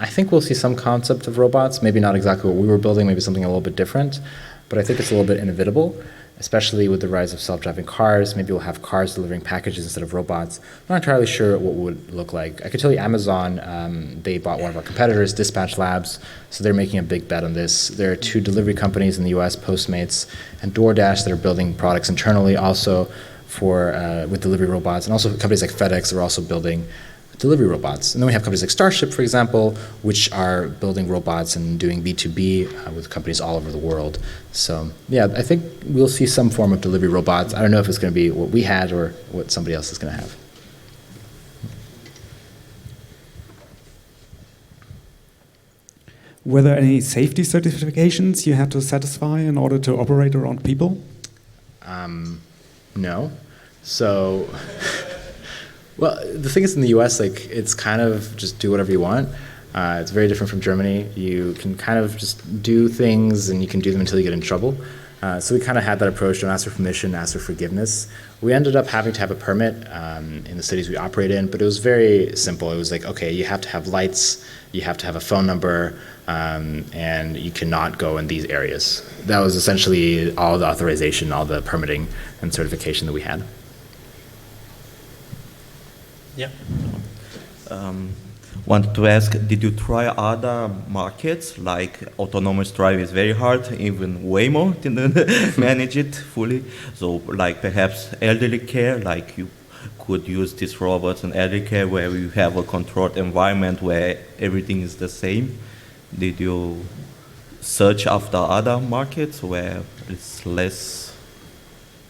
I think we'll see some concept of robots. Maybe not exactly what we were building. Maybe something a little bit different. But I think it's a little bit inevitable, especially with the rise of self-driving cars. Maybe we'll have cars delivering packages instead of robots. I'm not entirely sure what it would look like. I could tell you Amazon, they bought one of our competitors, Dispatch Labs, so they're making a big bet on this. There are 2 delivery companies in the US, Postmates and DoorDash, that are building products internally also for with delivery robots. And also companies like FedEx are also building delivery robots. And then we have companies like Starship, for example, which are building robots and doing B2B with companies all over the world. So yeah, I think we'll see some form of delivery robots. I don't know if it's going to be what we had or what somebody else is going to have. Were there any safety certifications you had to satisfy in order to operate around people? No. So, well, the thing is in the US, like, it's kind of just do whatever you want. It's very different from Germany. You can kind of just do things and you can do them until you get in trouble. So we kind of had that approach, don't ask for permission, ask for forgiveness. We ended up having to have a permit in the cities we operate in, but it was very simple. It was like, okay, you have to have lights, you have to have a phone number, and you cannot go in these areas. That was essentially all the authorization, all the permitting and certification that we had. Yeah. Wanted to ask, did you try other markets, like autonomous drive is very hard, even Waymo didn't manage it fully, so like perhaps elderly care, like you could use these robots in elderly care where you have a controlled environment where everything is the same. Did you search after other markets where it's less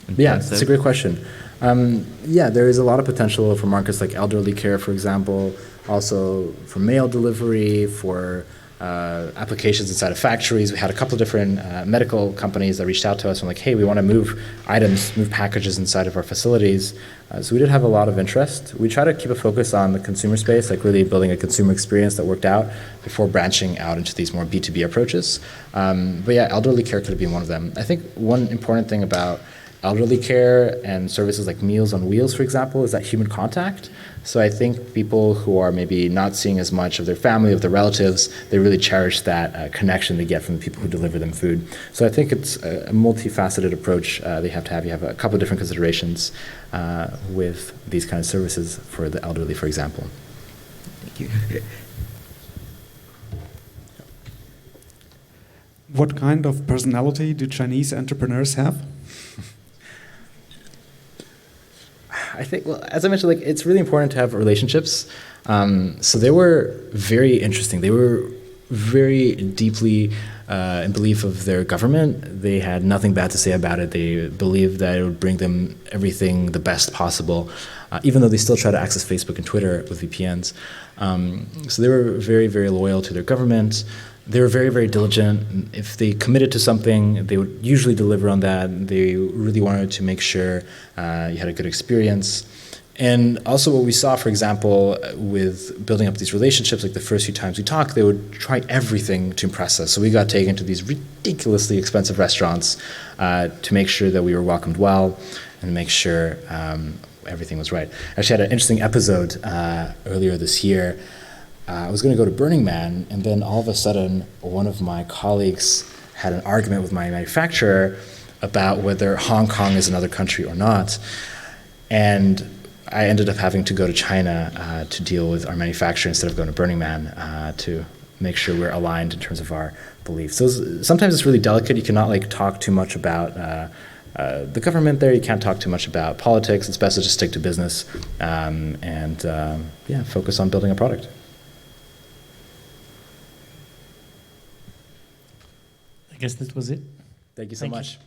intensive? Yeah, that's a great question. Yeah, there is a lot of potential for markets like elderly care, for example, also for mail delivery, for applications inside of factories. We had a couple of different medical companies that reached out to us and like, hey, we want to move items, move packages inside of our facilities. So we did have a lot of interest. We try to keep a focus on the consumer space, like really building a consumer experience that worked out before branching out into these more B2B approaches. But yeah, elderly care could have been one of them. I think one important thing about elderly care and services like Meals on Wheels, for example, is that human contact. So I think people who are maybe not seeing as much of their family, of their relatives, they really cherish that connection they get from the people who deliver them food. So I think it's a multifaceted approach they have to have. You have a couple of different considerations with these kind of services for the elderly, for example. Thank you. What kind of personality do Chinese entrepreneurs have? I think, well, as I mentioned, like it's really important to have relationships. So they were very interesting. They were very deeply in belief of their government. They had nothing bad to say about it. They believed that it would bring them everything the best possible, even though they still try to access Facebook and Twitter with VPNs. So they were very, very loyal to their government. They were very, very diligent. If they committed to something, they would usually deliver on that. They really wanted to make sure you had a good experience. And also what we saw, for example, with building up these relationships, like the first few times we talked, they would try everything to impress us. So we got taken to these ridiculously expensive restaurants to make sure that we were welcomed well and make sure everything was right. I actually had an interesting episode earlier this year. I was going to go to Burning Man, and then all of a sudden, one of my colleagues had an argument with my manufacturer about whether Hong Kong is another country or not. And I ended up having to go to China to deal with our manufacturer instead of going to Burning Man to make sure we're aligned in terms of our beliefs. So sometimes it's really delicate. You cannot like talk too much about the government there. You can't talk too much about politics. It's best to just stick to business and yeah, focus on building a product. I guess that was it. Thank you so Thank you. much.